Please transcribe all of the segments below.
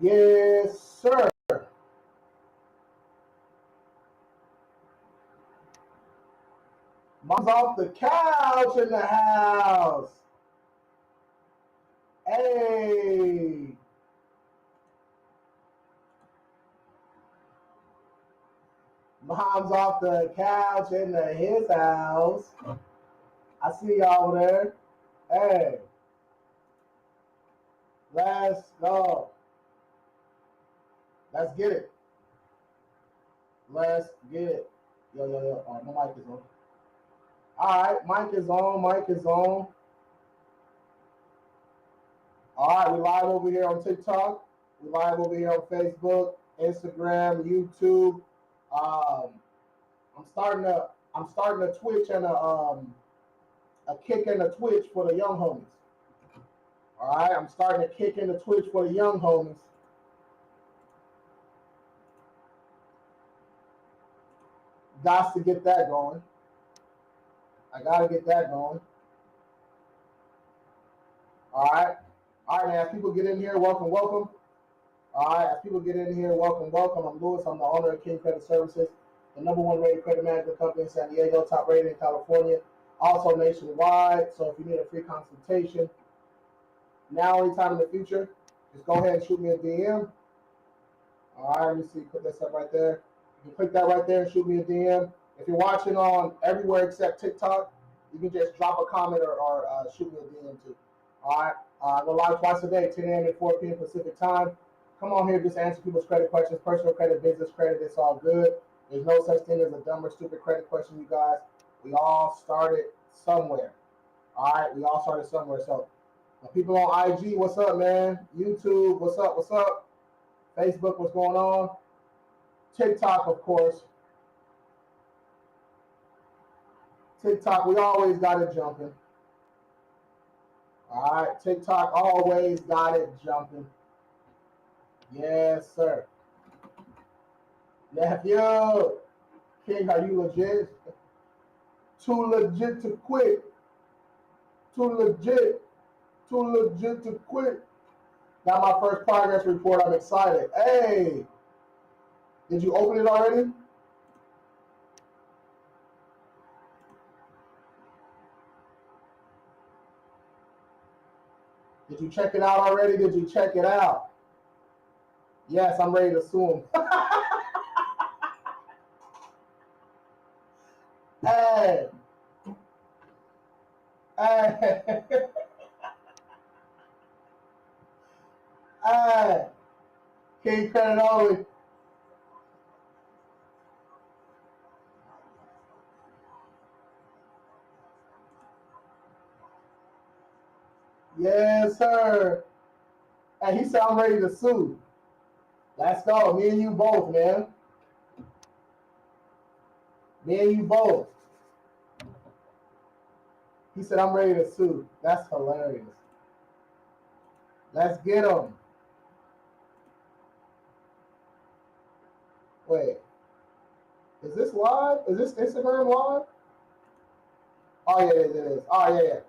Yes, sir. Mom's off the couch in the house. Hey. Mom's off the couch in his house. I see y'all over there. Hey, let's go. Let's get it. Let's get it. Yo, yo, yo. Oh, my mic is on. All right, mic is on. Mic is on. All right, we live over here on TikTok. We live over here on Facebook, Instagram, YouTube. Um, I'm starting a Twitch and a kick and a Twitch for the young homies. All right, I'm starting a kick and a Twitch for the young homies. Got to get that going. I gotta get that going. All right. All right, man. As people get in here, welcome, welcome. All right, as people get in here, welcome, welcome. I'm Lewis. I'm the owner of King Credit Services, the #1 rated credit management company in San Diego, top rated in California, also nationwide. So if you need a free consultation, now anytime in the future, just go ahead and shoot me a DM. All right, let me see. Put this up right there. You can click that right there and shoot me a DM. If you're watching on everywhere except TikTok, you can just drop a comment or shoot me a DM too. All right. I go live twice a day, 10 a.m. and 4 p.m. Pacific time. Come on here, just answer people's credit questions, personal credit, business credit. It's all good. There's no such thing as a dumb or stupid credit question, you guys. We all started somewhere. All right. We all started somewhere. So the people on IG, what's up, man? YouTube, what's up? What's up? Facebook, what's going on? TikTok, of course. TikTok, we always got it jumping. All right, TikTok always got it jumping. Yes, sir. Nephew, King, are you legit? Too legit to quit. Too legit. Too legit to quit. Got my first progress report. I'm excited. Hey, did you open it already? Did you check it out already? Did you check it out? Yes, I'm ready to sue him. Hey. Hey. Hey. King credit only. Yes, sir. And he said I'm ready to sue. Let's go. Me and you both, man. Me and you both. He said I'm ready to sue. That's hilarious. Let's get him. Wait. Is this live? Is this Instagram live? Oh, yeah, it is. Oh, yeah, yeah.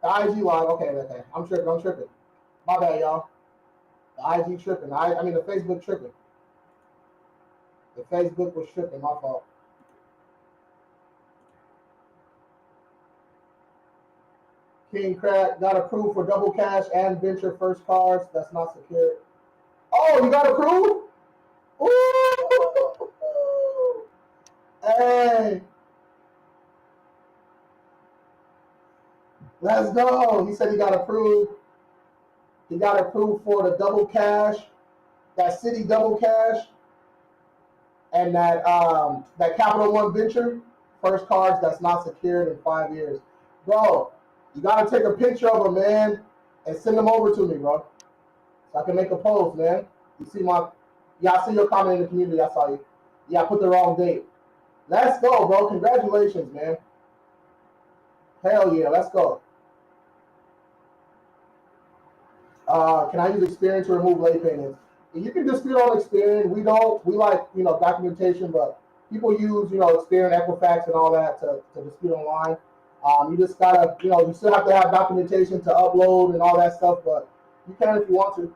The IG live. Okay, okay. I'm tripping. I'm tripping. My bad, y'all. The IG tripping. I mean, the Facebook tripping. The Facebook was tripping. My fault. King Crack got approved for double cash and venture first cards. That's not secured. Oh, you got approved? Ooh. Hey. Let's go. He said he got approved. He got approved for the double cash, that city double cash, and that Capital One venture first cards that's not secured in 5 years. Bro, you gotta take a picture of them, man, and send them over to me, bro, so I can make a post, man. You see I see your comment in the community. I saw you. Yeah, I put the wrong date. Let's go, bro. Congratulations, man. Hell yeah, let's go. Can I use Experian to remove late payments? You can dispute on Experian. We don't. We like, documentation, but people use, Experian, Equifax, and all that to dispute online. You just gotta, you still have to have documentation to upload and all that stuff, but you can if you want to.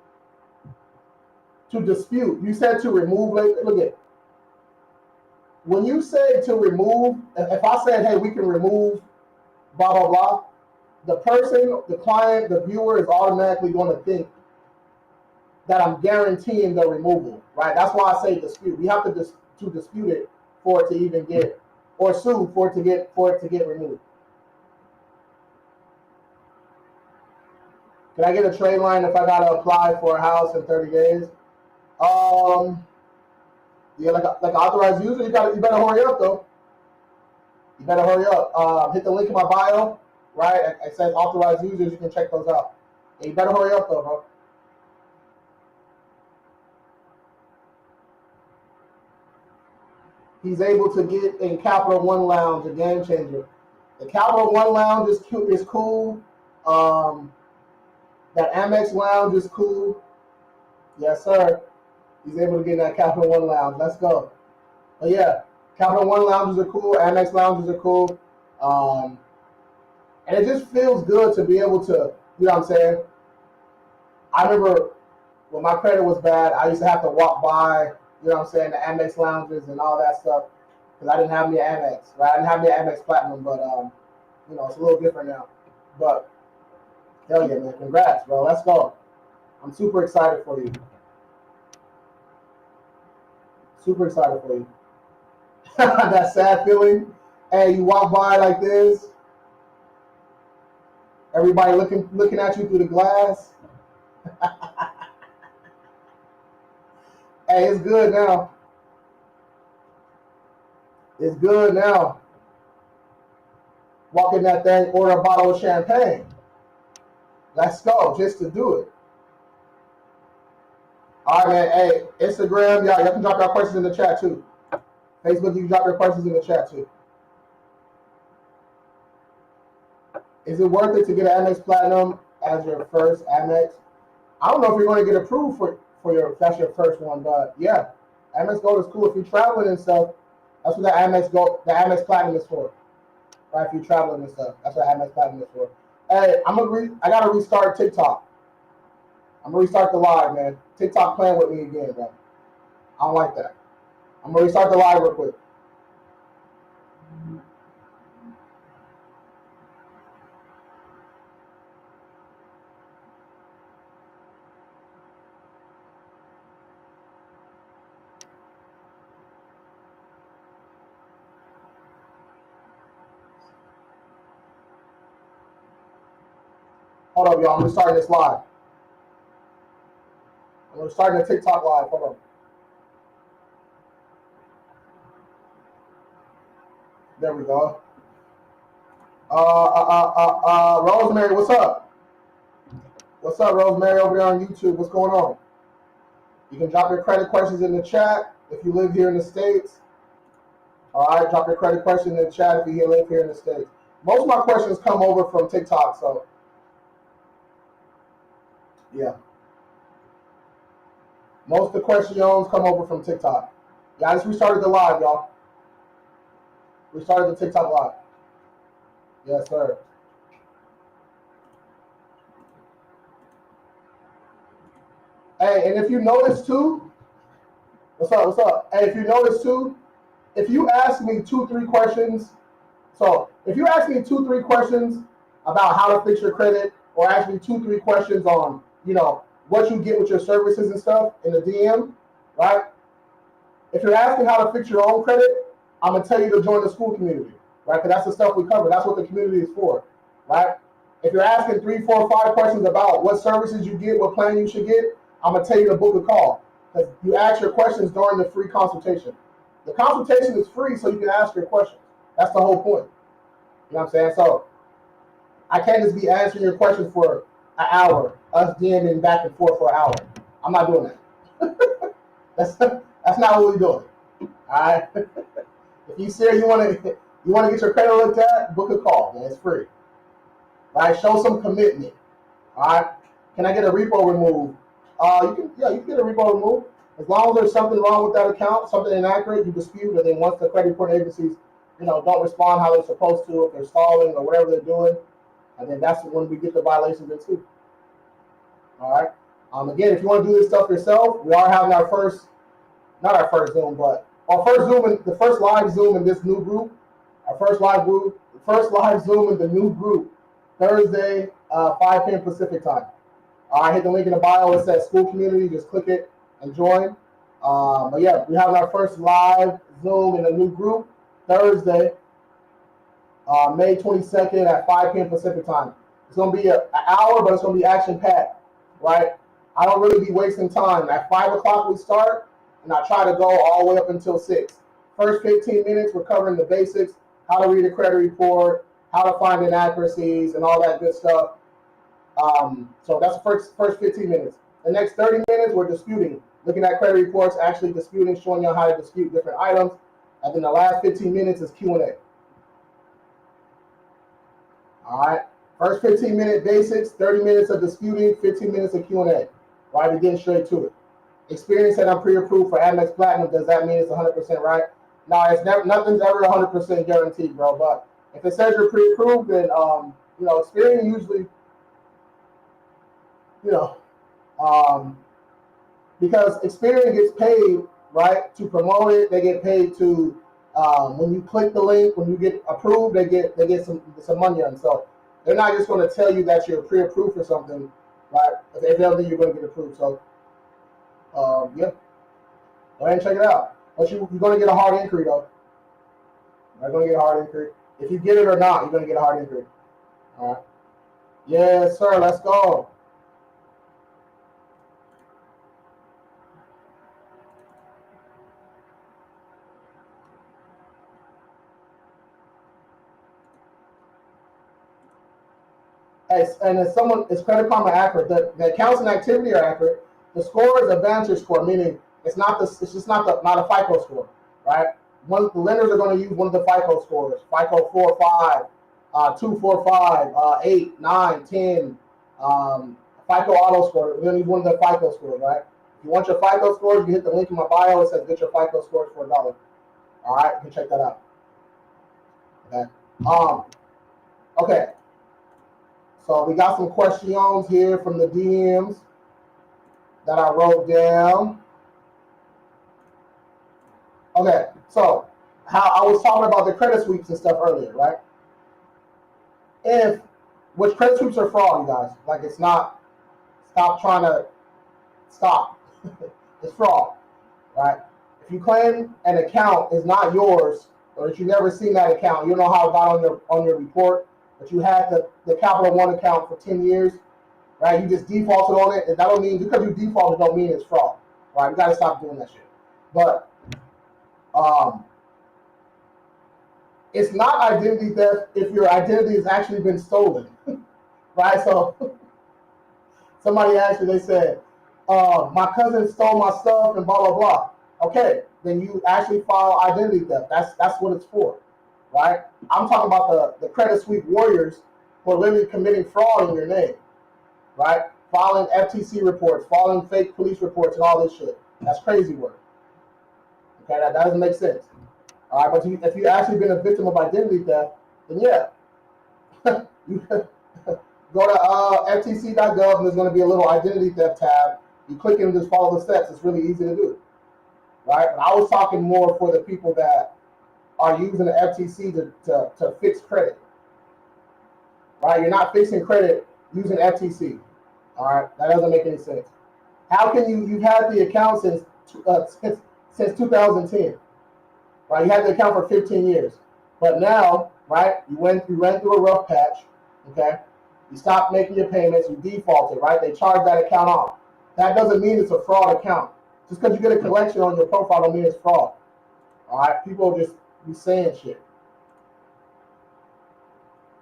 To dispute, you said to remove. Look at, when you say to remove, if I said, hey, we can remove blah blah blah, the person, the client, the viewer is automatically going to think that I'm guaranteeing the removal, right? That's why I say dispute. You have to dispute it for it to even get, or sue for it to get removed. Can I get a trade line if I gotta apply for a house in 30 days? Yeah, like authorized user, you better hurry up though. You better hurry up. Hit the link in my bio, right? It says authorized users. You can check those out. And you better hurry up though, bro. He's able to get in Capital One Lounge, a game changer. The Capital One Lounge is cool. That Amex Lounge is cool. Yes, sir. He's able to get in that Capital One Lounge. Let's go. But yeah, Capital One lounges are cool. Amex lounges are cool. And it just feels good to be able to, you know what I'm saying? I remember when my credit was bad, I used to have to walk by, you know what I'm saying, the Amex lounges and all that stuff, because I didn't have any Amex, right? I didn't have any Amex Platinum, but, it's a little different now. But, hell yeah, man. Congrats, bro. Let's go. I'm super excited for you. Super excited for you. That sad feeling. Hey, you walk by like this, everybody looking at you through the glass. Hey, it's good now. It's good now. Walk in that thing, order a bottle of champagne. Let's go, just to do it. All right, man. Hey, Instagram, y'all can drop your questions in the chat too. Facebook, you can drop your questions in the chat too. Is it worth it to get an Amex Platinum as your first Amex? I don't know if you're going to get approved for if that's your first one, but yeah, Amex Gold is cool if you're traveling and stuff. That's what the Amex Platinum is for, right? If you're traveling and stuff, that's what Amex Platinum is for. Hey, I gotta restart TikTok. I'm gonna restart the live, man. TikTok playing with me again, bro. I don't like that. I'm gonna restart the live real quick. Hold up, y'all. I'm restarting this live. I'm restarting the TikTok live. Hold on. There we go. Rosemary, what's up? What's up, Rosemary, over there on YouTube? What's going on? You can drop your credit questions in the chat if you live here in the States. All right, drop your credit question in the chat if you live here in the States. Most of my questions come over from TikTok, so yeah. Most of the questions come over from TikTok. Yeah, I just restarted the live, y'all. Restarted the TikTok live. Yes, sir. Hey, and if you notice too, what's up? Hey, if you notice too, if you ask me 2-3 questions, so if you ask me 2-3 questions about how to fix your credit, or ask me 2-3 questions on, what you get with your services and stuff in the DM, right? If you're asking how to fix your own credit, I'm gonna tell you to join the school community, right? Because that's the stuff we cover. That's what the community is for, right? If you're asking 3, 4, 5 questions about what services you get, what plan you should get, I'm gonna tell you to book a call, because you ask your questions during the free consultation. The consultation is free, so you can ask your questions. That's the whole point. You know what I'm saying? So I can't just be answering your questions for an hour, us DMing back and forth for an hour. I'm not doing that. That's not what we're doing. All right. If you say you want to get your credit looked at, book a call, man. It's free. All right. Show some commitment. All right. Can I get a repo removed? You can get a repo removed as long as there's something wrong with that account, something inaccurate, you dispute, and then once the credit reporting agencies don't respond how they're supposed to, if they're stalling or whatever they're doing, and then that's when we get the violations in too. All right. Again, if you want to do this stuff yourself, we are having not our first Zoom, but our the first live Zoom in this new group, the first live Zoom in the new group, Thursday, 5 p.m. Pacific time. All right, hit the link in the bio. It says School Community. Just click it and join. But yeah, we have our first live Zoom in a new group Thursday, May 22nd at 5 p.m. Pacific time. It's going to be an hour, but it's going to be action-packed, right? I don't really be wasting time. At 5 o'clock we start, and I try to go all the way up until 6. First 15 minutes, we're covering the basics, how to read a credit report, how to find inaccuracies, and all that good stuff. So that's the first 15 minutes. The next 30 minutes, we're disputing, looking at credit reports, actually disputing, showing you how to dispute different items. And then the last 15 minutes is Q&A. All right. First 15-minute basics, 30 minutes of disputing, 15 minutes of Q&A. Right, we're getting straight to it. Experience that I'm pre-approved for Amex Platinum. Does that mean it's 100% right? No, it's never. Nothing's ever 100% guaranteed, bro. But if it says you're pre-approved, then Experian usually, because Experian gets paid, right, to promote it. They get paid to when you click the link, when you get approved, they get some money on. So they're not just going to tell you that you're pre-approved for something, right? If they don't think you're going to get approved. So yeah, go ahead and check it out. But you're going to get a hard inquiry though. You're going to get a hard inquiry. If you get it or not, you're going to get a hard inquiry. All right. Yes, sir. Let's go. And is Credit Karma accurate? The accounts and activity are accurate. The score is a Vantage score, meaning it's just not a FICO score, right? The lenders are going to use one of the FICO scores, FICO 4, 5, 2, 4, 5, 8, 9, 10, FICO auto score. We're going to use one of the FICO scores, right? If you want your FICO scores, you hit the link in my bio. It says get your FICO scores for $1. All right, you can check that out. Okay. Okay. So we got some questions here from the DMs that I wrote down. Okay, so how I was talking about the credit sweeps and stuff earlier, right? Which credit sweeps are fraud, you guys. Like it's not, stop. It's fraud, right? If you claim an account is not yours, or if you've never seen that account, you don't know how it got on your report, but you had the Capital One account for 10 years, right? You just defaulted on it, and that don't mean, because you defaulted don't mean it's fraud, right? You gotta stop doing that shit. But it's not identity theft if your identity has actually been stolen, right? So somebody asked me, they said, my cousin stole my stuff and blah, blah, blah. Okay, then you actually file identity theft. That's what it's for, right? I'm talking about the credit sweep warriors who are literally committing fraud in your name, right? Filing FTC reports, filing fake police reports, and all this shit. That's crazy work. Okay, that doesn't make sense. All right, but if you've actually been a victim of identity theft, then yeah, you go to ftc.gov and there's going to be a little identity theft tab. You click it and just follow the steps. It's really easy to do, right? But I was talking more for the people that are using the FTC to fix credit, right? You're not fixing credit using FTC, all right? That doesn't make any sense. How can you've had the account since 2010, right? You had the account for 15 years, but now, right? You ran through a rough patch, okay? You stopped making your payments, you defaulted, right? They charged that account off. That doesn't mean it's a fraud account. Just because you get a collection on your profile don't mean it's fraud, all right? People just be saying shit.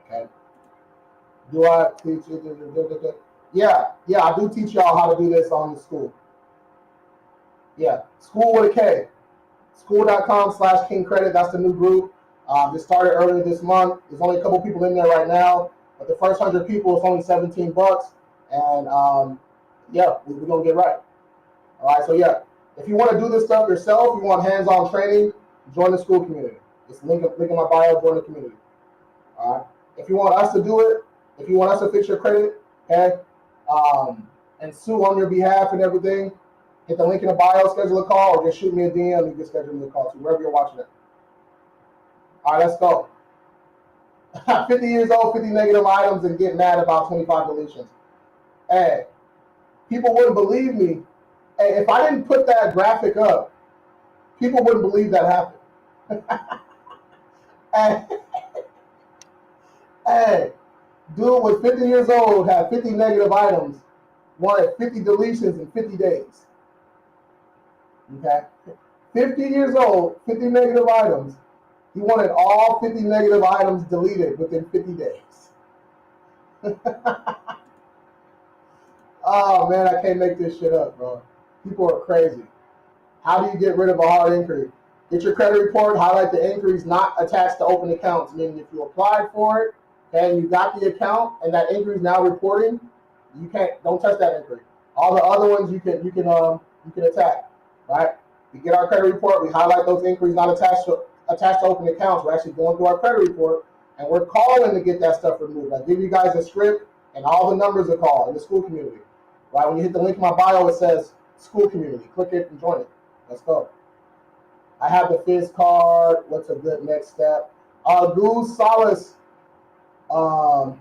Okay. Do I teach you? Yeah, I do teach y'all how to do this on the school. Yeah, school with a K. School.com/King Credit. That's the new group. Just started earlier this month. There's only a couple people in there right now, but the first 100 people, it's only $17. And yeah, we're gonna get right. All right, so yeah, if you want to do this stuff yourself, you want hands-on training, join the school community. It's link in my bio, join the community. All right. If you want us to do it, if you want us to fix your credit, okay, and sue on your behalf and everything, hit the link in the bio, schedule a call, or just shoot me a DM. You can schedule me a call to wherever you're watching it. All right, let's go. 50 years old, 50 negative items, and get mad about 25 deletions. Hey, people wouldn't believe me. Hey, if I didn't put that graphic up, people wouldn't believe that happened. Hey, hey, dude was 50 years old, had 50 negative items, wanted 50 deletions in 50 days. Okay? 50 years old, 50 negative items. He wanted all 50 negative items deleted within 50 days. Oh man, I can't make this shit up, bro. People are crazy. How do you get rid of a hard inquiry? Get your credit report, highlight the inquiries not attached to open accounts, meaning if you applied for it and you got the account and that inquiry is now reporting, don't touch that inquiry. All the other ones you can attack, right? We get our credit report, we highlight those inquiries not attached to open accounts. We're actually going through our credit report and we're calling to get that stuff removed. I give you guys a script and all the numbers are called in the school community. Right? When you hit the link in my bio, it says school community. Click it and join it. Let's go. I have the Fizz card. What's a good next step? Goose Solace. So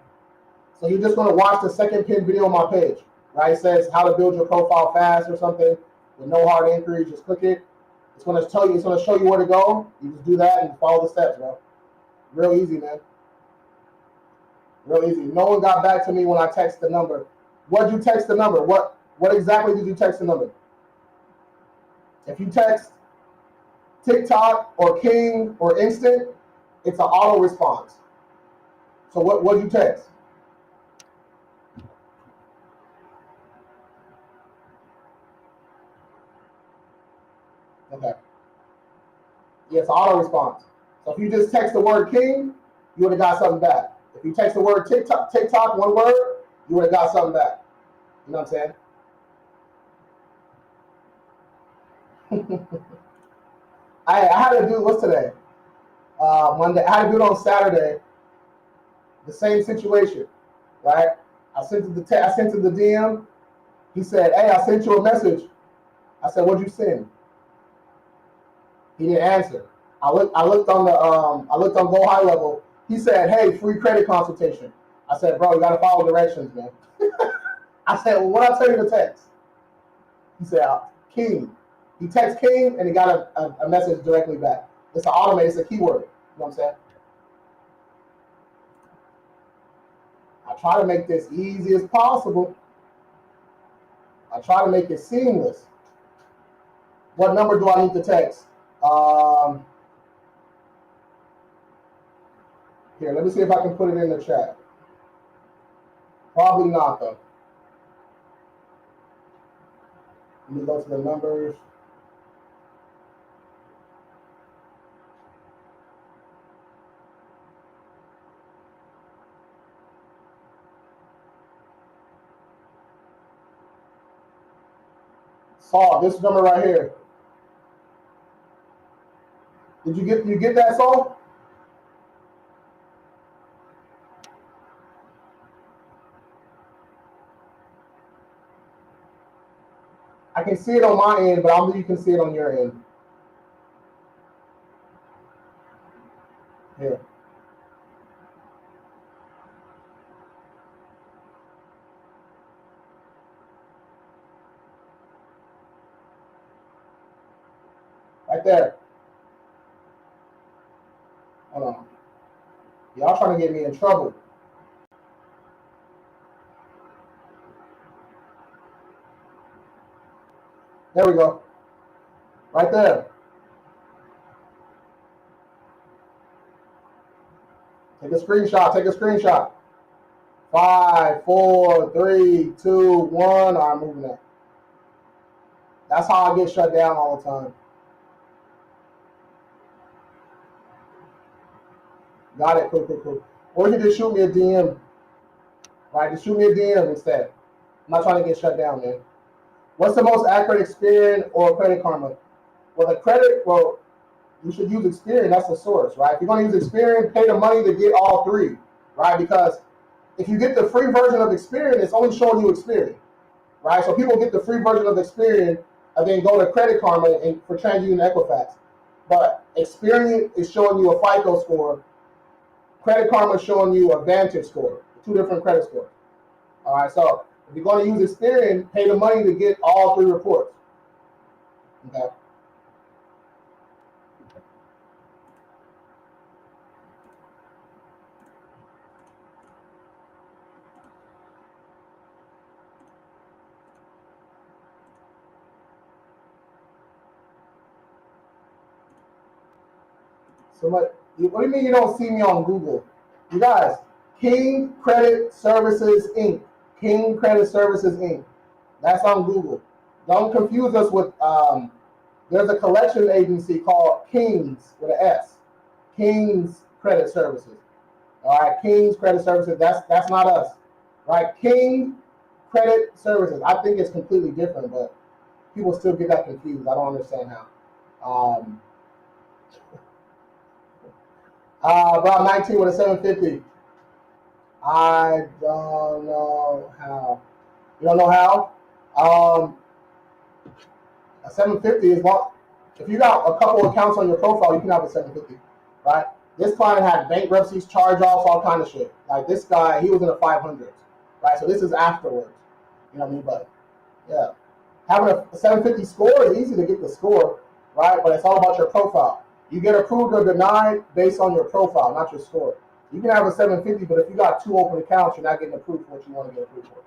you're just going to watch the second pinned video on my page. Right? It says how to build your profile fast or something with no hard inquiries. Just click it. It's going to tell you. It's going to show you where to go. You just do that and follow the steps, bro. Real easy, man. Real easy. No one got back to me when I text the number. What did you text the number? What exactly did you text the number? If you text TikTok or King or Instant, it's an auto response. So what did you text? Okay. Yeah, it's an auto response. So if you just text the word King, you would have got something back. If you text the word TikTok, one word, you would have got something back. You know what I'm saying? I had to do, what's today? Monday. I had to do it on Saturday. The same situation, right? I sent him the DM. He said, "Hey, I sent you a message." I said, "What'd you send?" He didn't answer. I looked on Go High Level. He said, "Hey, free credit consultation." I said, "Bro, you gotta follow directions, man." I said, "Well, what I tell you to text?" He said, "King." He texted King and he got a message directly back. It's an automated, it's a keyword. You know what I'm saying? I try to make this easy as possible. I try to make it seamless. What number do I need to text? Here, let me see if I can put it in the chat. Probably not, though. Let me go to the numbers. Saul, this number right here. Did you get that, Saul? I can see it on my end, but I don't think you can see it on your end. Here. Right there. Hold on. Y'all trying to get me in trouble. There we go. Right there. Take a screenshot. Take a screenshot. 5, 4, 3, 2, 1. I'm moving that. That's how I get shut down all the time. Got it. Cool. Or you can just shoot me a DM. Right? Just shoot me a DM instead. I'm not trying to get shut down, man. What's the most accurate Experian or Credit Karma? Well, you should use Experian. That's the source, right? If you're going to use Experian, pay the money to get all three, right? Because if you get the free version of Experian, it's only showing you Experian, right? So people get the free version of Experian and then go to Credit Karma and for TransUnion Equifax. But Experian is showing you a FICO score. Credit Karma is showing you a Vantage score, two different credit scores. All right, so if you're going to use Experian, pay the money to get all three reports. Okay. So what do you mean you don't see me on Google? You guys, King Credit Services Inc. King Credit Services Inc. That's on Google. Don't confuse us with there's a collection agency called Kings with an S. Kings Credit Services. All right, Kings Credit Services. That's not us. Right? King Credit Services. I think it's completely different, but people still get that confused. I don't understand how. About 19 with a 750. I don't know how. You don't know how? A 750 is what, if you got a couple accounts on your profile, you can have a 750, right? This client had bankruptcies, charge-offs, all kind of shit. Like this guy, he was in the 500s, right? So this is afterwards. You know what I mean? But yeah, having a 750 score is easy to get the score, right? But it's all about your profile. You get approved or denied based on your profile, not your score. You can have a 750, but if you got two open accounts, you're not getting approved for what you want to get approved for.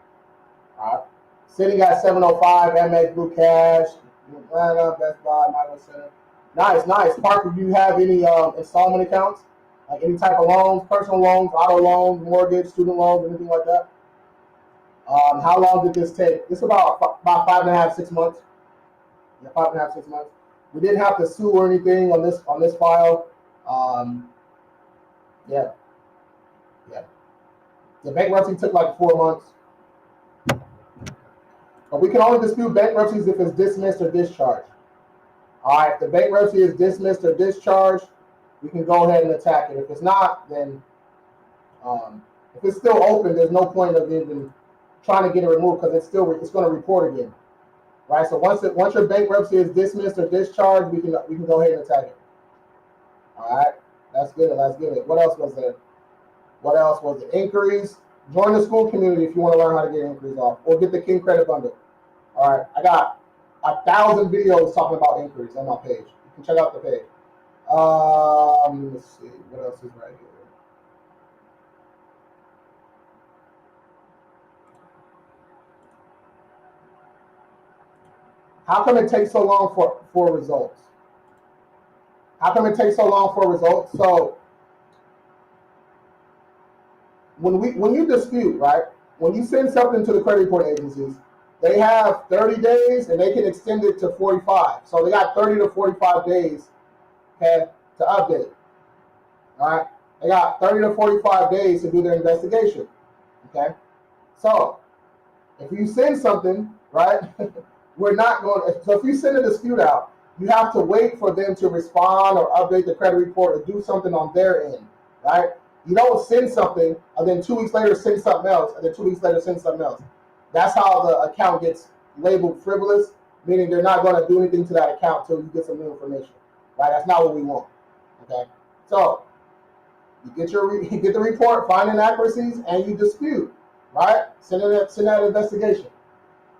All right. Sitting at 705, MX Blue Cash, Atlanta, Best Buy, Michael Center. Nice, nice. Parker, do you have any installment accounts? Like any type of loans, personal loans, auto loans, mortgage, student loans, anything like that? How long did this take? This about 5.5, 6 months. Yeah, 5.5, 6 months. We didn't have to sue or anything on this file. Yeah. The bankruptcy took like 4 months. But we can only dispute bankruptcies if it's dismissed or discharged. All right, if the bankruptcy is dismissed or discharged, we can go ahead and attack it. If it's not, then if it's still open, there's no point of even trying to get it removed because it's going to report again, right? So once your bankruptcy is dismissed or discharged, we can go ahead and attack it. All right, that's good. What else was there? Inquiries. Join the school community if you want to learn how to get inquiries off, or get the King Credit Bundle. All right, I got 1,000 videos talking about inquiries on my page. You can check out the page. Let's see what else is right here. How come it takes so long for results? So when you dispute, right? When you send something to the credit report agencies, they have 30 days and they can extend it to 45. So they got 30 to 45 days, okay, to update. All right, they got 30 to 45 days to do their investigation. Okay, so if you send something, right, we're not going to, so if you send a dispute out, you have to wait for them to respond or update the credit report or do something on their end, right? You don't send something and then 2 weeks later send something else and then 2 weeks later send something else. That's how the account gets labeled frivolous, meaning they're not going to do anything to that account until you get some new information, right? That's not what we want, okay? So you get the report, find inaccuracies, and you dispute, right? Send that investigation,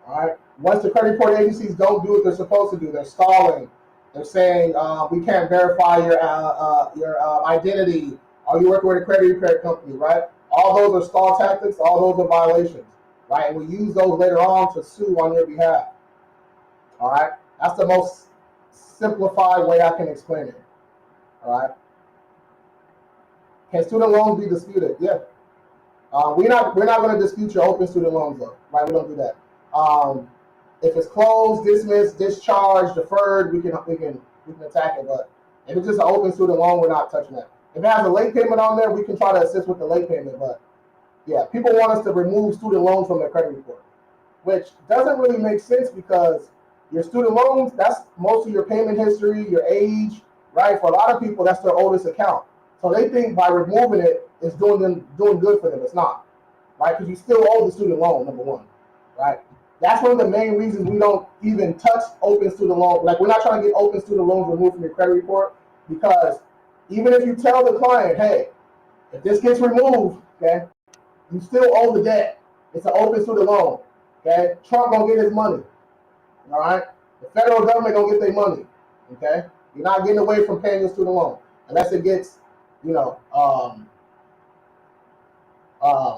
all right? Once the credit report agencies don't do what they're supposed to do, they're stalling. They're saying we can't verify your identity. Are you working with a credit repair company, right? All those are stall tactics. All those are violations, right? And we use those later on to sue on your behalf. All right, that's the most simplified way I can explain it. All right. Can student loans be disputed? Yeah. We're not going to dispute your open student loans though, right? We don't do that. If it's closed, dismissed, discharged, deferred, we can attack it. But if it's just an open student loan, we're not touching that. If it has a late payment on there, we can try to assist with the late payment. But yeah, people want us to remove student loans from their credit report, which doesn't really make sense because your student loans, that's most of your payment history, your age, right? For a lot of people, that's their oldest account. So they think by removing it, it's doing good for them. It's not, right? Because you still owe the student loan, number one, right? That's one of the main reasons we don't even touch open student loan. Like, we're not trying to get open student loans removed from your credit report, because even if you tell the client, hey, if this gets removed, okay, you still owe the debt. It's an open student loan, okay? Trump gonna get his money, all right? The federal government gonna get their money, okay? You're not getting away from paying your student loan unless it gets, you know,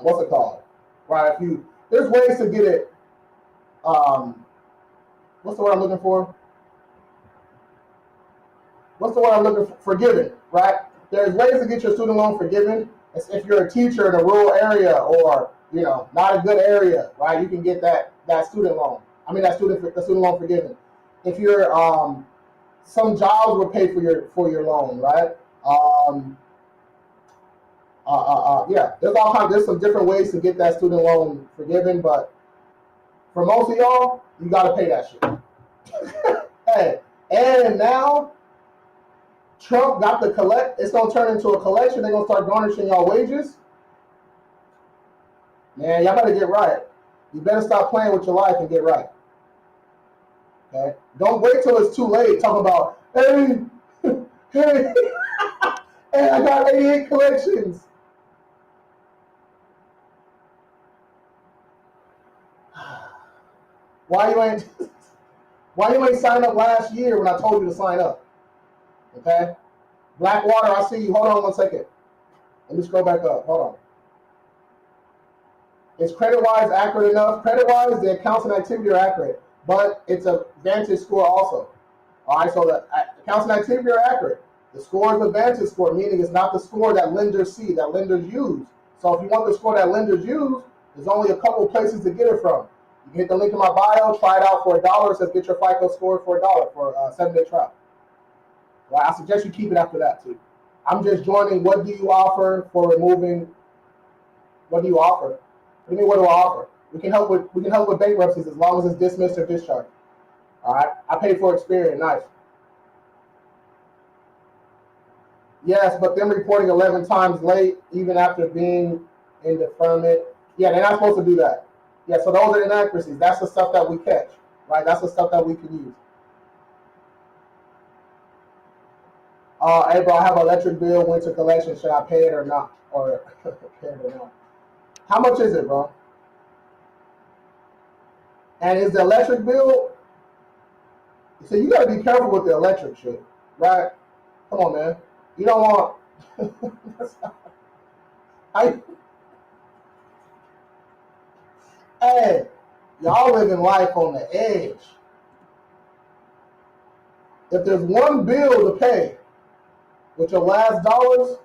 what's it called, right? If you, there's ways to get it. What's the word I'm looking for? Forgiven, right? There's ways to get your student loan forgiven. It's if you're a teacher in a rural area, or, you know, not a good area, right? You can get that student loan. I mean, the student loan forgiven. If you're some jobs will pay for your loan, right? Yeah, there's some different ways to get that student loan forgiven, but for most of y'all, you gotta pay that shit. Hey, and now Trump got the collect. It's gonna turn into a collection. They're gonna start garnishing y'all wages. Man, y'all better get right. You better stop playing with your life and get right. Okay? Don't wait till it's too late. Talk about, hey, hey, hey, I got 88 collections. Why you ain't sign up last year when I told you to sign up? Okay? Blackwater, I see you. Hold on 1 second. Let me scroll back up. Hold on. Is credit-wise accurate enough? Credit-wise, the accounts and activity are accurate, but it's a Vantage score also. All right, so the accounts and activity are accurate. The score is a Vantage score, meaning it's not the score that lenders see, that lenders use. So if you want the score that lenders use, there's only a couple places to get it from. You can hit the link in my bio, try it out for $1. It says get your FICO score for $1 for a 7-day trial. Well, I suggest you keep it after that too. I'm just joining. What do you offer for removing? What do you offer? What do you mean, what do I offer? We can help with bankruptcies as long as it's dismissed or discharged. All right. I paid for experience. Nice. Yes, but them reporting 11 times late, even after being in deferment. Yeah, they're not supposed to do that. Yeah, so those are inaccuracies. That's the stuff that we catch, right? That's the stuff that we can use. Hey, bro, I have an electric bill, went to collection. Should I pay it or not? Or pay it or not? How much is it, bro? And is the electric bill? So you got to be careful with the electric shit, right? Come on, man. You don't want. Hey, y'all living life on the edge. If there's one bill to pay with your last dollars,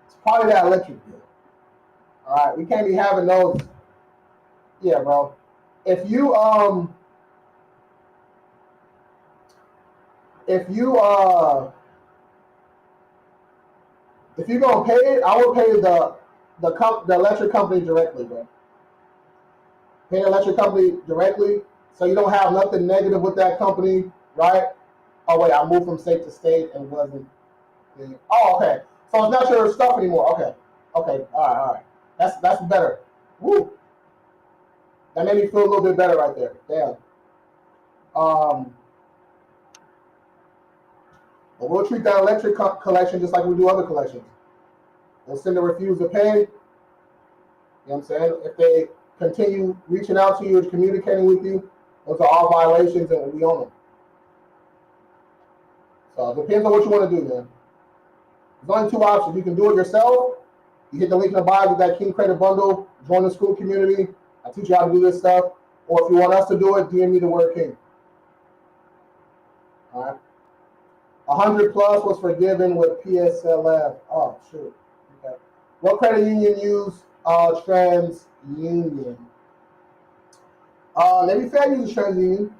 it's probably that electric bill. All right, we can't be having those. Yeah, bro. If you if you if you're gonna pay it, I will pay the electric company directly, bro. Pay the electric company directly, so you don't have nothing negative with that company, right? Oh wait, I moved from state to state and wasn't. Oh, okay. So it's not your stuff anymore. Okay, okay, all right. That's better. Woo. That made me feel a little bit better right there. Damn. But we'll treat that electric collection just like we do other collections. We'll send a refuse to pay. You know what I'm saying? If they continue reaching out to you and communicating with you, those are all violations and we own them. So it depends on what you want to do, man. There's only two options. You can do it yourself. You hit the link in the bio with that King Credit Bundle, join the school community. I teach you how to do this stuff. Or if you want us to do it, DM me the word King. All right. 100 plus was forgiven with PSLF. Oh, shoot. Okay. What credit union use TransUnion? Maybe Fed uses TransUnion.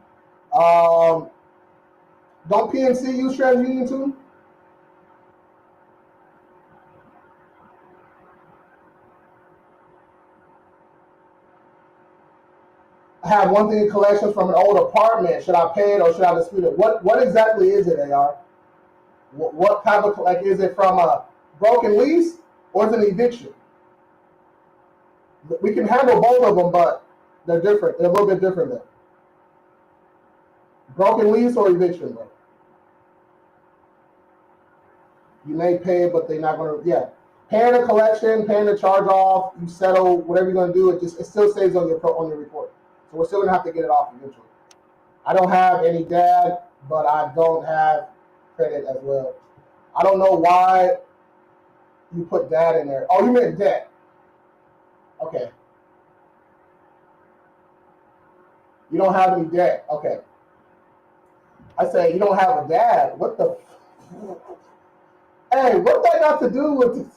Don't PNC use TransUnion too? I have one thing in collections from an old apartment. Should I pay it or should I dispute it? What exactly is it, AR? What type of, like, is it from a broken lease or is it an eviction? We can handle both of them, but they're different. They're a little bit different though. Broken lease or eviction, bro. You may pay it, but they're not gonna. Yeah, paying the collection, paying the charge off, you settle whatever you're gonna do. It still stays on your report. So we're still gonna have to get it off eventually. I don't have any dad, but I don't have credit as well. I don't know why you put dad in there. Oh, you meant debt. Okay. You don't have any debt. Okay. I say you don't have a dad. What the? Hey, what that got to do with this?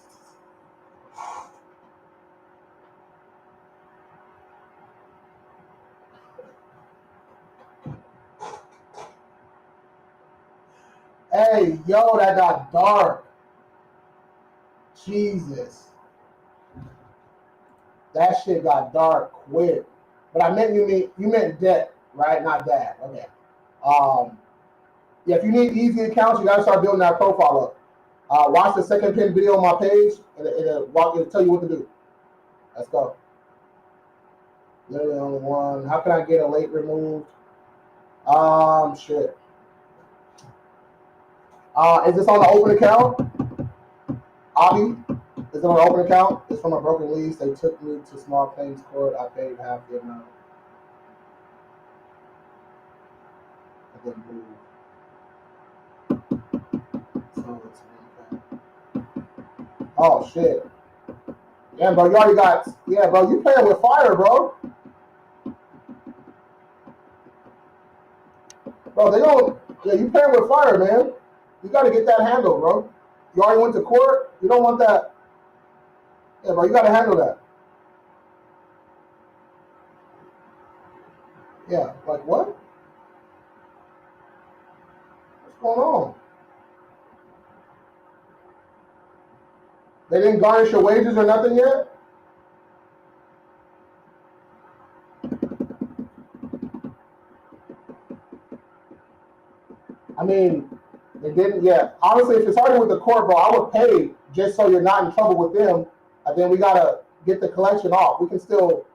Hey, yo, that got dark. Jesus. That shit got dark quick. But I meant you meant debt, right? Not dad. Okay. Yeah, if you need easy accounts, you gotta start building that profile up. Watch the second pin video on my page, and it'll tell you what to do. Let's go. Literally only one. How can I get a late removed? Shit. Is this on the open account? Avi? Is it on an open account? It's from a broken lease. They took me to small claims court. I paid half the amount. I didn't move. So it's okay. Oh shit. Yeah, bro, you already got. Yeah, bro, you playing with fire, bro. Bro, they don't. Yeah, you playing with fire, man. You got to get that handled, bro. You already went to court. You don't want that. Yeah, bro, you got to handle that. Yeah, like what? What's going on? They didn't garnish your wages or nothing yet? I mean, they didn't yet. Honestly, if it's already with the court, bro, I would pay just so you're not in trouble with them. And then we got to get the collection off. We can still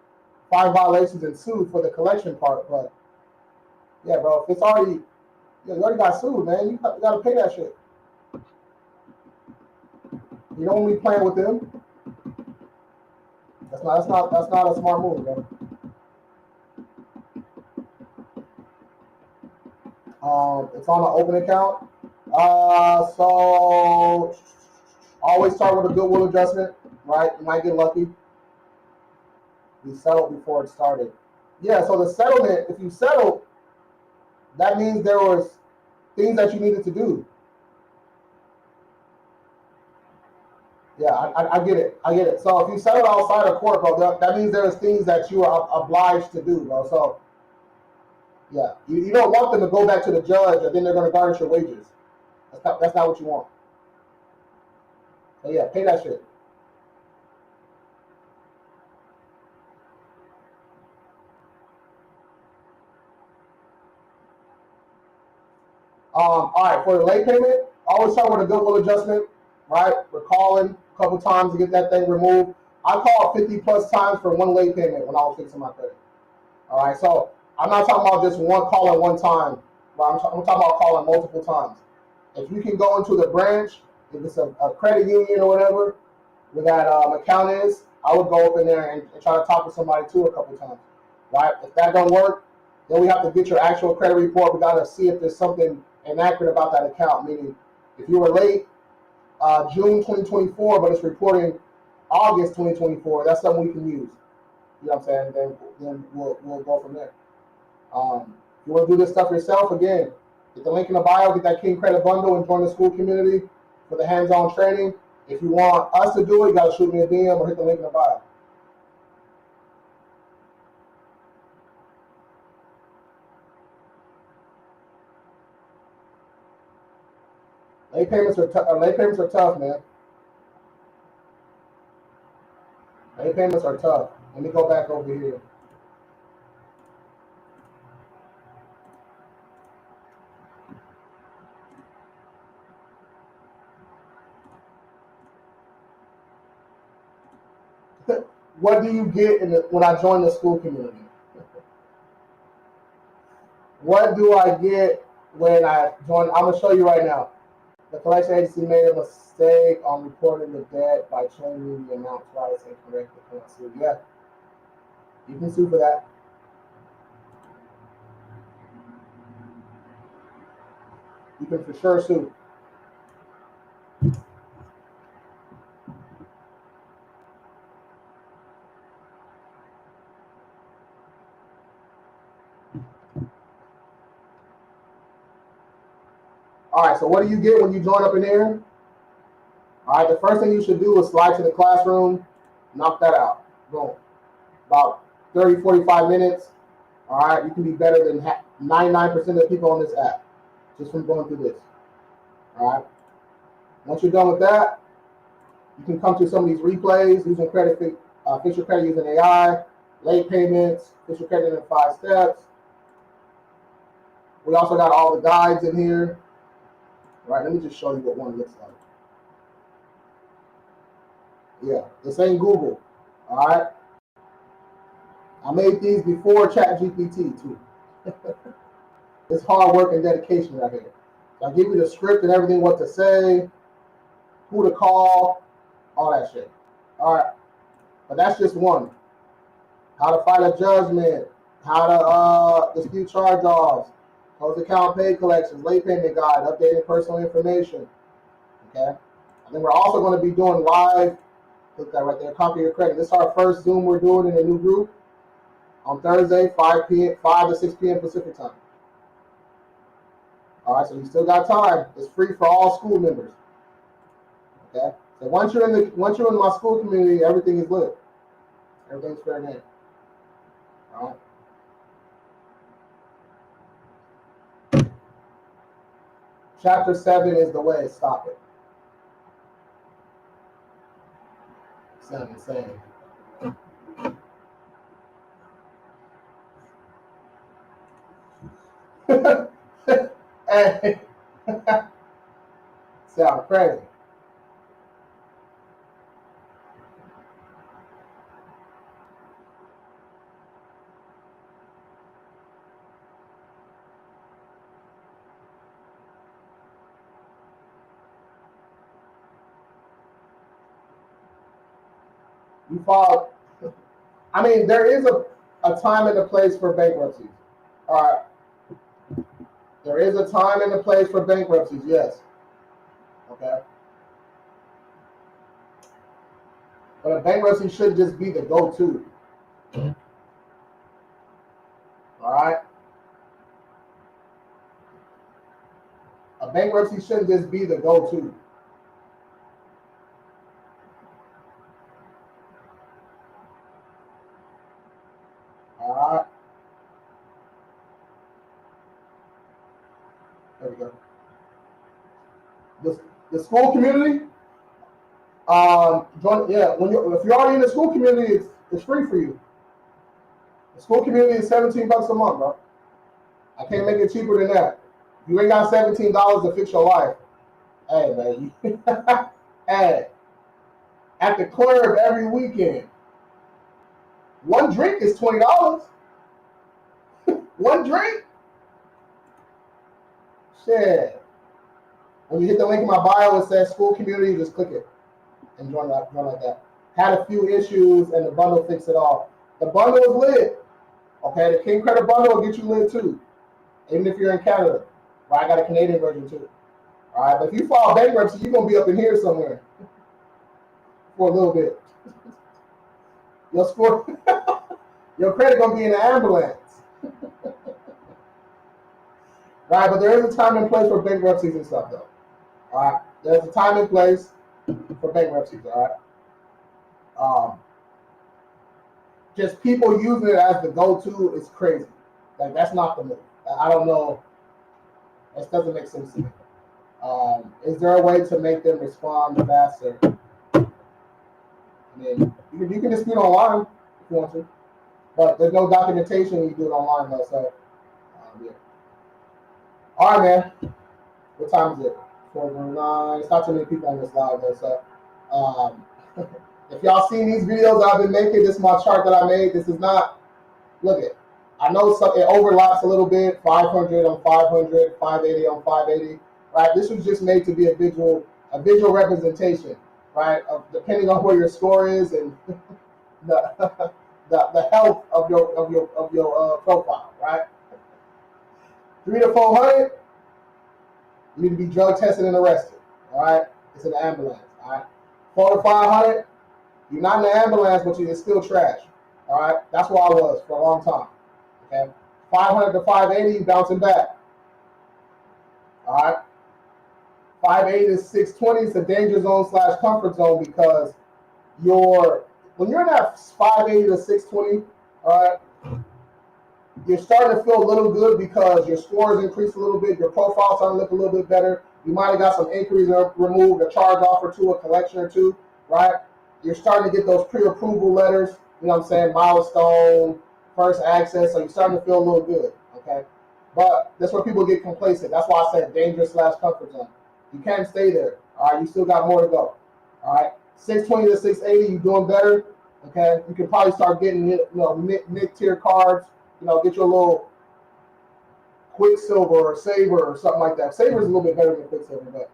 find violations and sue for the collection part. But, yeah, bro, if it's already, yeah, you already got sued, man. You got to pay that shit. You don't want me playing with them. That's not a smart move, bro. It's on an open account. So always start with a goodwill adjustment, right? You might get lucky. We settled before it started. Yeah, so the settlement, if you settled, that means there was things that you needed to do. Yeah, I get it. I get it. So if you settle outside of court, bro, that means there's things that you are obliged to do, bro. So yeah, you don't want them to go back to the judge and then they're going to garnish your wages. That's not what you want. So yeah, pay that shit. All right, for the late payment, always start with a goodwill adjustment, right? We're calling a couple times to get that thing removed. I called 50 plus times for one late payment when I was fixing my credit. All right, so I'm not talking about just one call at one time, but I'm talking about calling multiple times. If you can go into the branch, if it's a credit union or whatever, where that account is, I would go up in there and try to talk to somebody too a couple times, right? If that don't work, then we have to get your actual credit report. We got to see if there's something inaccurate about that account, meaning if you were late June 2024, but it's reporting August 2024, that's something we can use. You know what I'm saying? Then we'll go from there. You want to do this stuff yourself, again, get the link in the bio, get that King Credit Bundle, and join the school community for the hands-on training. If you want us to do it, you got to shoot me a DM or hit the link in the bio. Late payments are tough, man. Late payments are tough. Let me go back over here. What do you get when I join the school community? What do I get when I join? I'm gonna show you right now. The collection agency made a mistake on reporting the debt by changing the amount twice and correctly cannot sue. Yeah, you can sue for that. You can for sure sue. All right, so what do you get when you join up in here? All right, the first thing you should do is slide to the classroom, knock that out. Boom. About 30, 45 minutes. All right, you can be better than 99% of the people on this app just from going through this. All right. Once you're done with that, you can come to some of these replays using fix your credit using AI, late payments, fix your credit in 5 steps. We also got all the guides in here. All right, let me just show you what one looks like. Yeah, this ain't Google. All right. I made these before ChatGPT too. It's hard work and dedication right here. So I give you the script and everything, what to say, who to call, all that shit. All right, but that's just one. How to file a judgment, how to dispute charge-offs, close account pay collections, late payment guide, updating personal information. Okay, and then we're also going to be doing live. Look that right there. Copy your credit. This is our first Zoom we're doing in a new group on Thursday, 5 to 6 p.m. Pacific time. All right, so you still got time. It's free for all school members. Okay, so once you're in my school community, everything is lit. Everything's fair game. All right. Chapter 7 is the way. Stop it. Sound insane. Hey, sound crazy. You fall. I mean, there is a time and a place for bankruptcies. All right. There is a time and a place for bankruptcies, yes. Okay. But a bankruptcy should just be the go-to. All right. A bankruptcy shouldn't just be the go-to. All right. There we go. The school community, if you're already in the school community, it's free for you. The school community is $17 a month, bro. I can't make it cheaper than that. You ain't got $17 to fix your life. Hey, man. Hey, at the club every weekend. One drink is $20. One drink? Shit. When you hit the link in my bio, it says school community, just click it and join like that. Had a few issues and the bundle fixed it all. The bundle is lit. Okay, the King Credit bundle will get you lit too. Even if you're in Canada. Right, I got a Canadian version too. All right, but if you file bankruptcy, you're gonna be up in here somewhere for a little bit. Your score, your credit gonna be in the ambulance. Right, but there is a time and place for bankruptcies and stuff though. All right, there's a time and place for bankruptcies. All right. Just people using it as the go-to is crazy. Like that's not the move. I don't know. This doesn't make sense to me. Is there a way to make them respond faster? I mean, you can dispute online if you want to, but there's no documentation when you do it online though. So, yeah. All right, man. What time is it? 4:09. It's not too many people on this live though. So, If y'all seen these videos I've been making, this is my chart that I made. This is not, look at, I know it overlaps a little bit, 500 on 500, 580 on 580, right? This was just made to be a visual representation, right? Depending on where your score is and the the health of your profile, right? 300 to 400, you need to be drug tested and arrested, all right? It's an ambulance, all right? 400 to 500, you're not in the ambulance, but it's still trash, all right? That's where I was for a long time, okay? 500 to 580, bouncing back, all right? 580 to 620 is a danger zone / comfort zone because when you're in that 580 to 620, all right, you're starting to feel a little good because your scores increase a little bit, your profile's starting to look a little bit better. You might have got some inquiries removed, a charge off or two, a collection or two, right? You're starting to get those pre-approval letters, you know what I'm saying, milestone, first access, so you're starting to feel a little good, okay? But that's where people get complacent. That's why I said dangerous / comfort zone. You can't stay there, all right? You still got more to go, all right? 620 to 680, you're doing better, okay? You can probably start getting, mid-tier cards, get you a little Quicksilver or Saver or something like that. Saver is a little bit better than Quicksilver, but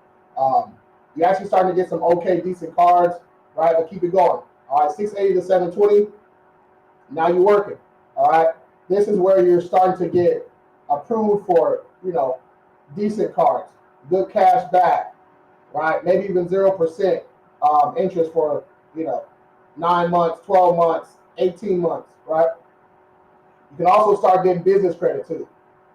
you're actually starting to get some okay, decent cards, right? But keep it going. All right, 680 to 720. Now you're working. All right, this is where you're starting to get approved for, decent cards, good cash back, right? Maybe even 0% interest for, 9 months, 12 months, 18 months, right? You can also start getting business credit too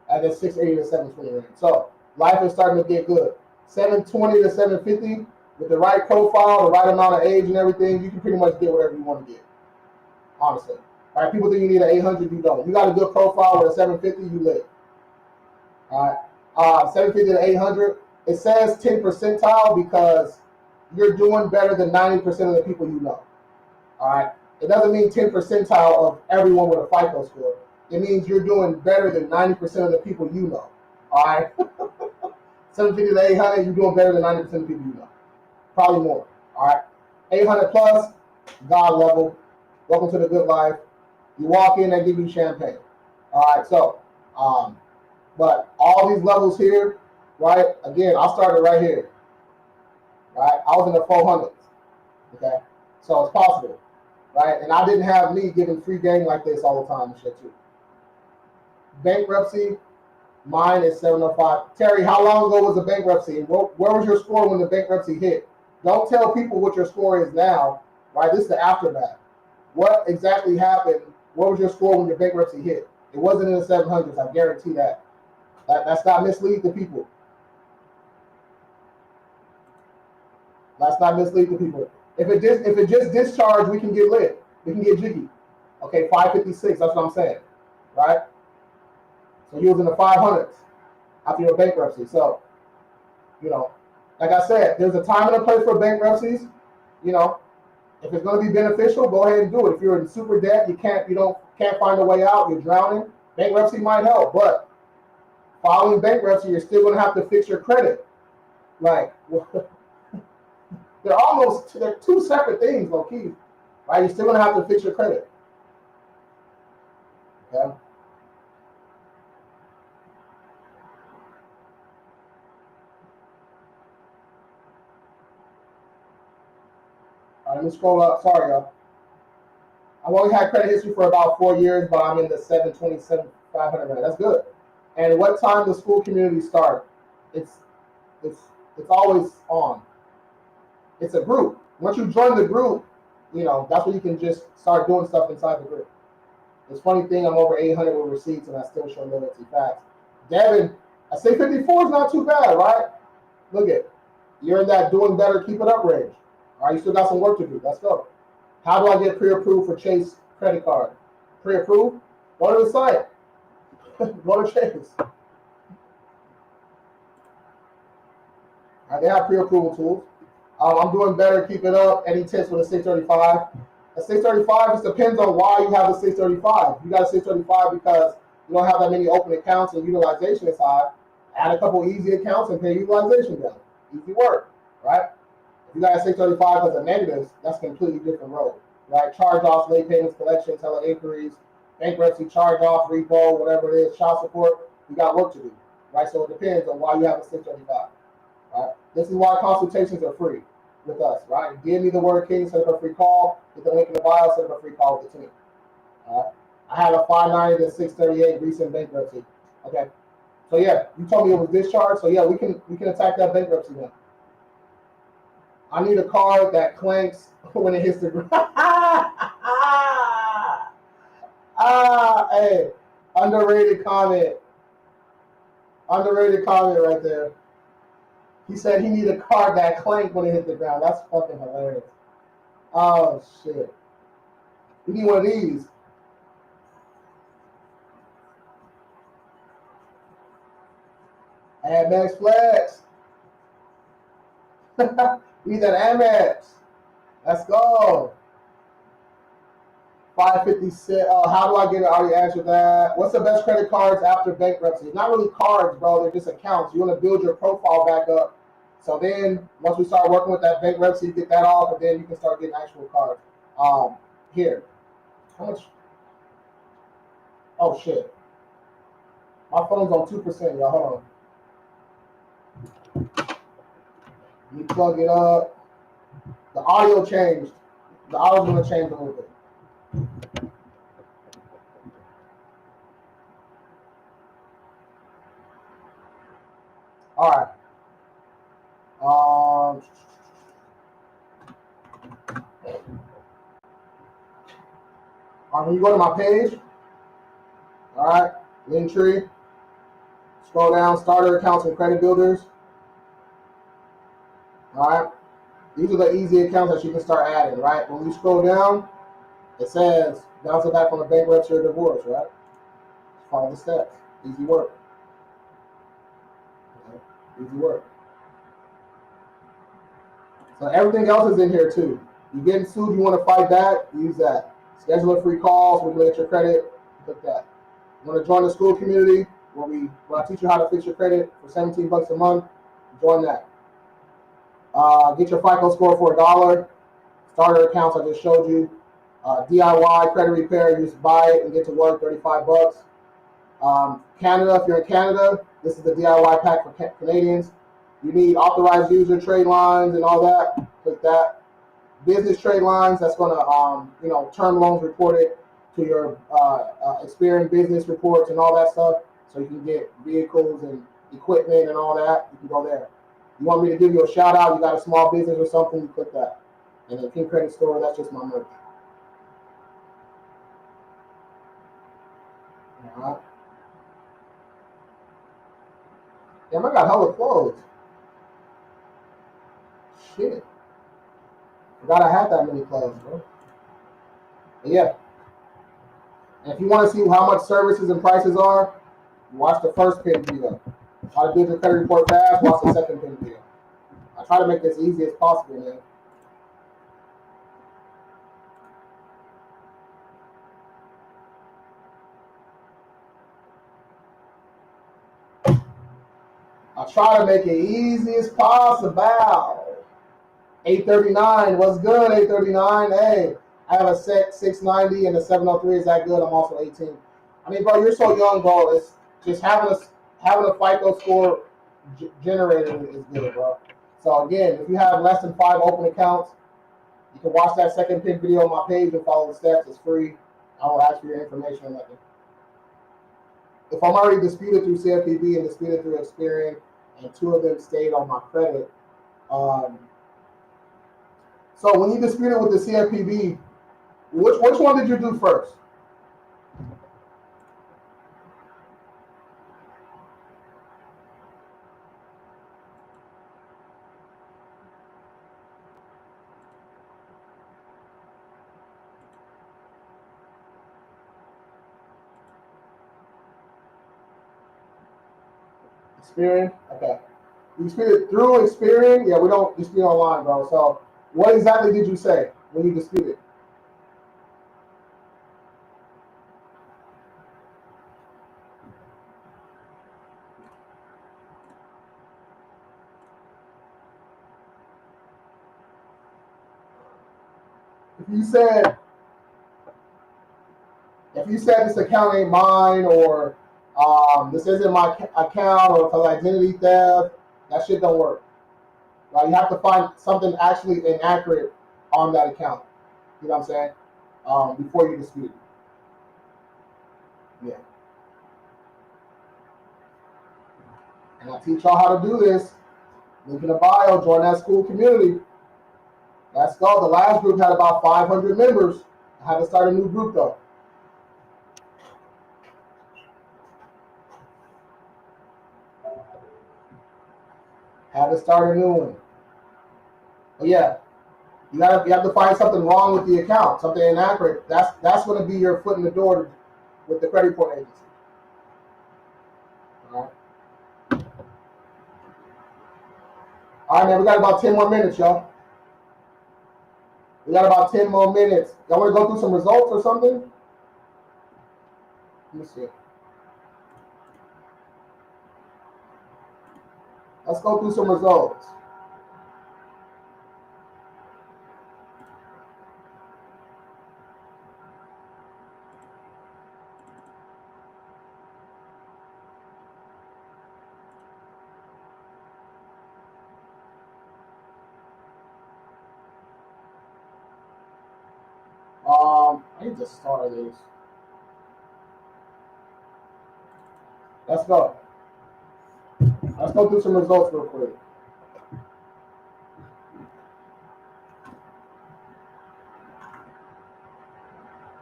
at the 680 to 720 range. So life is starting to get good. 720 to 750 with the right profile, the right amount of age and everything, you can pretty much get whatever you want to get. Honestly. All right, people think you need an 800, you don't. You got a good profile with a 750, you live. All right. 750 to 800, it says 10 percentile because you're doing better than 90% of the people you know. All right. It doesn't mean 10 percentile of everyone with a FICO score. It means you're doing better than 90% of the people you know. All right. 750 to 800, you're doing better than 90% of the people you know. Probably more. All right. 800 plus, God level. Welcome to the good life. You walk in, they give you champagne. All right. So, but all these levels here, right? Again, I started right here. Right. I was in the 400s. Okay. So it's possible. Right? And I didn't have me giving free game like this all the time and shit too. Bankruptcy, mine is 705. Terry, how long ago was the bankruptcy? Where was your score when the bankruptcy hit? Don't tell people what your score is now, right? This is the aftermath. What exactly happened? What was your score when your bankruptcy hit? It wasn't in the 700s, I guarantee that. That's not mislead the people. Let's not mislead the people. If it just discharged, we can get lit. We can get jiggy. Okay, 556, that's what I'm saying. Right? So you was in the 500s after your bankruptcy. So, like I said, there's a time and a place for bankruptcies. If it's going to be beneficial, go ahead and do it. If you're in super debt, you can't find a way out, you're drowning, bankruptcy might help. But following bankruptcy, you're still going to have to fix your credit. Like, they're two separate things, low key, right? You're still going to have to fix your credit. Okay. All right, let me scroll up. Sorry, y'all. I've only had credit history for about 4 years, but I'm in the 727, 500 range. That's good. And what time does school community start? It's always on. It's a group. Once you join the group, that's when you can just start doing stuff inside the group. It's funny thing, I'm over 800 with receipts and I still show loyalty facts. Devin, I say 54 is not too bad, right? Look at, you're in that doing better, keep it up range. All right, you still got some work to do. Let's go. How do I get pre-approved for Chase credit card? Pre-approved? Go to the site. Go to Chase. All right, they have pre-approval tools. I'm doing better, keep it up. Any tips with a 635? A 635 just depends on why you have a 635. You got a 635 because you don't have that many open accounts and utilization is high. Add a couple easy accounts and pay utilization down. Easy work, right? If you got a 635 because of negatives, that's a completely different road, right? Charge-offs, late payments, collections, tele inquiries, bankruptcy, charge-off, repo, whatever it is, child support, you got work to do, right? So it depends on why you have a 635, right? This is why consultations are free with us, right? Give me the word king, set up a free call, hit the link in the bio, set up a free call with the team. All right? I had a 590 to 638 recent bankruptcy. Okay. So yeah, you told me it was discharged. So yeah, we can attack that bankruptcy now. I need a card that clanks when it hits the ground. Hey, underrated comment. Underrated comment right there. He said he need a card that clank when it hit the ground. That's fucking hilarious. Oh shit. We need one of these. Amex Flex. We need that Amex. Let's go. 556. How do I get it? I already answered that. What's the best credit cards after bankruptcy? Not really cards, bro. They're just accounts. You want to build your profile back up. So then, once we start working with that bankruptcy, get that off, and then you can start getting actual cards. Here. How much? Oh shit. My phone's on 2%, y'all. Hold on. Let me plug it up. The audio changed. The audio's gonna change a little bit. All right. When you go to my page, all right, Linktree, scroll down, starter accounts and credit builders. All right, these are the easy accounts that you can start adding, right? When you scroll down, it says bouncing back from a bankruptcy or divorce, right? Follow the steps. Easy work. Okay. Easy work. So everything else is in here too. You getting sued, you want to fight that, use that. Schedule a free calls, regulate your credit, click that. You want to join the school community where I teach you how to fix your credit for 17 bucks a month, join that. Get your FICO score for $1. Starter accounts I just showed you. DIY credit repair, you just buy it and get to work, 35 bucks. Canada, if you're in Canada, this is the DIY pack for Canadians. You need authorized user trade lines and all that. Click that. Business trade lines, that's going to, term loans reported to your Experian business reports and all that stuff. So you can get vehicles and equipment and all that. You can go there. You want me to give you a shout out? You got a small business or something? You click that. And then King Credit Store, that's just my merch. All right. Damn, I got hella clothes. Shit. Forgot I had that many clothes, bro. But yeah. And if you want to see how much services and prices are, watch the first pin video. How to build your credit report fast, watch the second pin video. I try to make this easy as possible, man. I try to make it easy as possible. 839, what's good, 839? Hey, I have a 690 and a 703. Is that good? I'm also 18. I mean, bro, you're so young, bro. It's just having a FICO score generator is good, bro. So again, if you have less than 5 open accounts, you can watch that second pin video on my page and follow the steps. It's free. I won't ask for your information or nothing. If I'm already disputed through CFPB and disputed through Experian, and 2 of them stayed on my credit, so when you disputed with the CFPB, which one did you do first? Experian? Okay. You disputed through Experian? Yeah, we don't dispute online, bro. So what exactly did you say when you disputed? If you said this account ain't mine, or this isn't my account, or because identity theft, that shit don't work. Right? You have to find something actually inaccurate on that account. You know what I'm saying? Before you dispute it. Yeah. And I teach y'all how to do this. Link in the bio, join that school community. Let's go. The last group had about 500 members. I had to start a new group though. Had to start a new one. But yeah, you have to find something wrong with the account, something inaccurate. That's going to be your foot in the door with the credit report agency. All right. All right, man. We got about 10 more minutes, y'all. We got about 10 more minutes. Y'all want to go through some results or something? Let me see. Let's go through some results. I need to start this. Let's go. Let's go through some results real quick.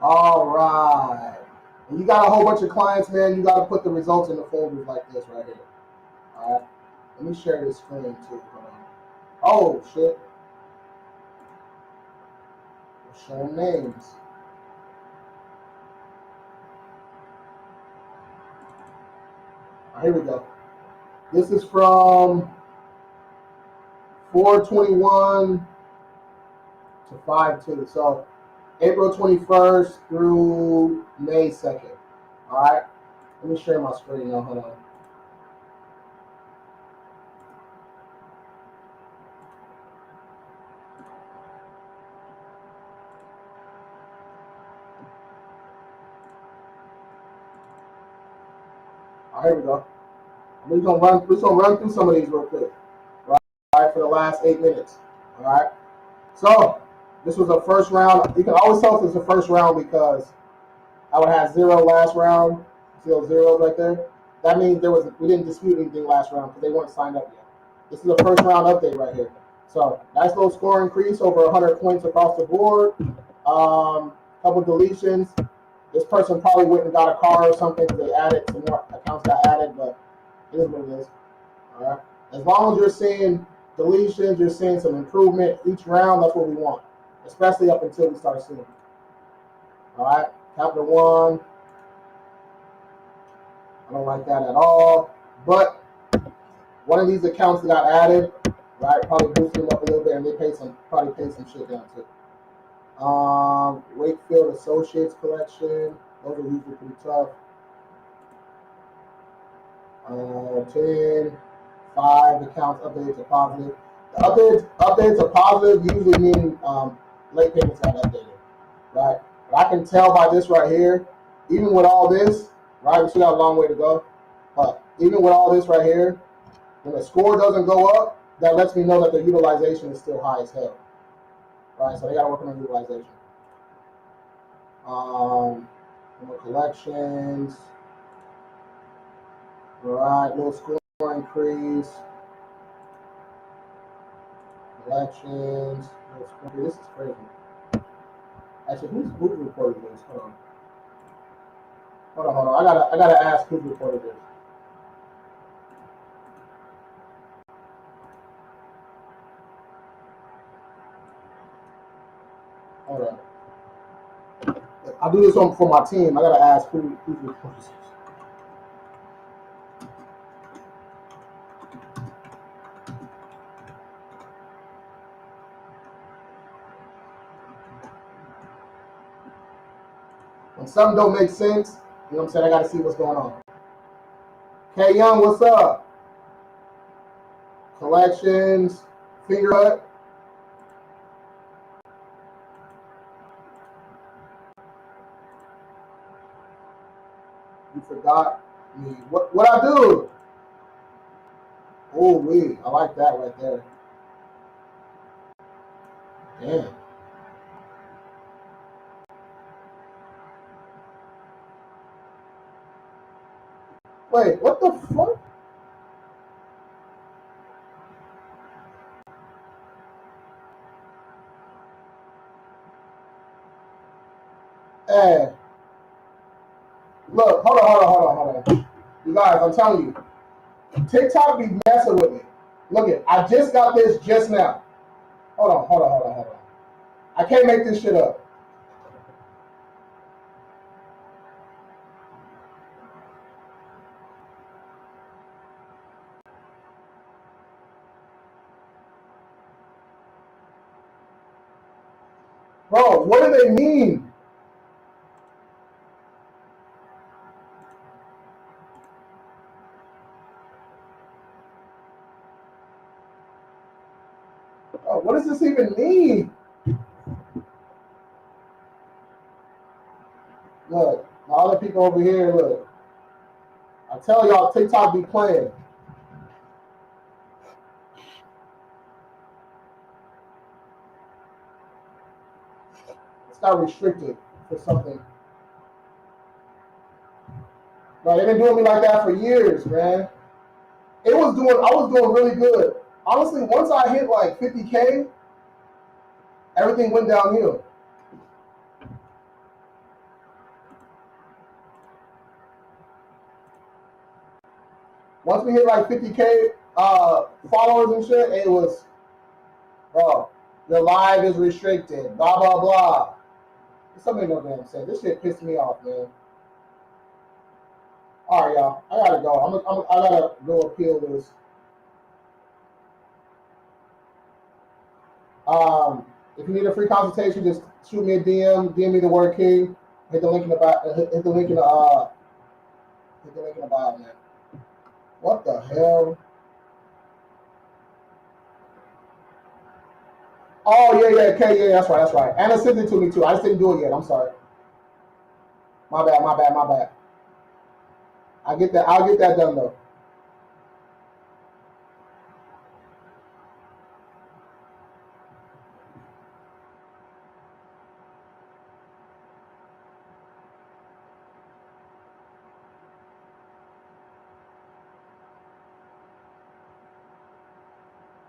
All right. And you got a whole bunch of clients, man. You got to put the results in the folders like this right here. All right. Let me share this screen too. Oh, shit. We're showing names. All right, here we go. This is from 4/21 to 5/2. So April 21st through May 2nd. All right. Let me share my screen now. Hold on. All right, here we go. We're gonna run through some of these real quick. Right, for the last 8 minutes. All right. So this was a first round. You can always tell if it's the first round because I would have 0 last round. See those zeros right there? That means we didn't dispute anything last round because they weren't signed up yet. This is a first round update right here. So nice little score increase, over 100 points across the board. Couple deletions. This person probably went and got a car or something because they added some more accounts got added, but it is what it is. All right. As long as you're seeing deletions, you're seeing some improvement each round. That's what we want, especially up until we start seeing. All right. Capital One. I don't like that at all. But one of these accounts that got added, right, probably boosted them up a little bit, and they probably paid some shit down too. Wakefield Associates collection. Those are usually pretty tough. 10, 5 accounts updated to positive. The updates are positive usually mean late payments got updated, right? But I can tell by this right here, even with all this, right? We still got a long way to go. But even with all this right here, when the score doesn't go up, that lets me know that the utilization is still high as hell. Right? So they gotta work on the utilization. More collections. Right, little score increase. Collections. This is crazy. Actually, who's reported this? Hold on. I gotta ask who's reported this. Hold on. I'll do this for my team. I gotta ask who's reported this. When something don't make sense, you know what I'm saying? I gotta see what's going on. K Young, what's up? Collections, Finger Hut. You forgot me. What I do? Oh, wait. I like that right there. Damn. Wait, what the fuck? Hey, look, hold on. You guys, I'm telling you, TikTok be messing with me. Look it, I just got this just now. Hold on. I can't make this shit up. Bro, what do they mean? Bro, what does this even mean? Look, the other people over here, look. I tell y'all, TikTok be playing. It's not restricted for something. Bro, they've been doing me like that for years, man. I was doing really good. Honestly, once I hit like 50K, everything went downhill. Once we hit like 50K followers and shit, it was, bro, your live is restricted, blah, blah, blah. Something no damn sense. This shit pissed me off, man. All right, y'all. I gotta go. I gotta go appeal this. If you need a free consultation, just shoot me a DM me the word King, hit the link in the hit the link in the bio, man. What the hell? Oh yeah, okay, yeah, that's right. Anna sent it to me too. I just didn't do it yet. I'm sorry. My bad. I'll get that done though.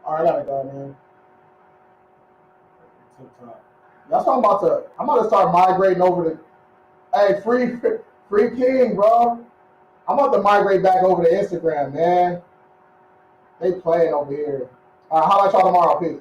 All right, I gotta go, man. TikTok. That's what I'm about to start migrating over to. Hey, free King, bro. I'm about to migrate back over to Instagram, man. They playing over here. All right, how about y'all tomorrow? Peace.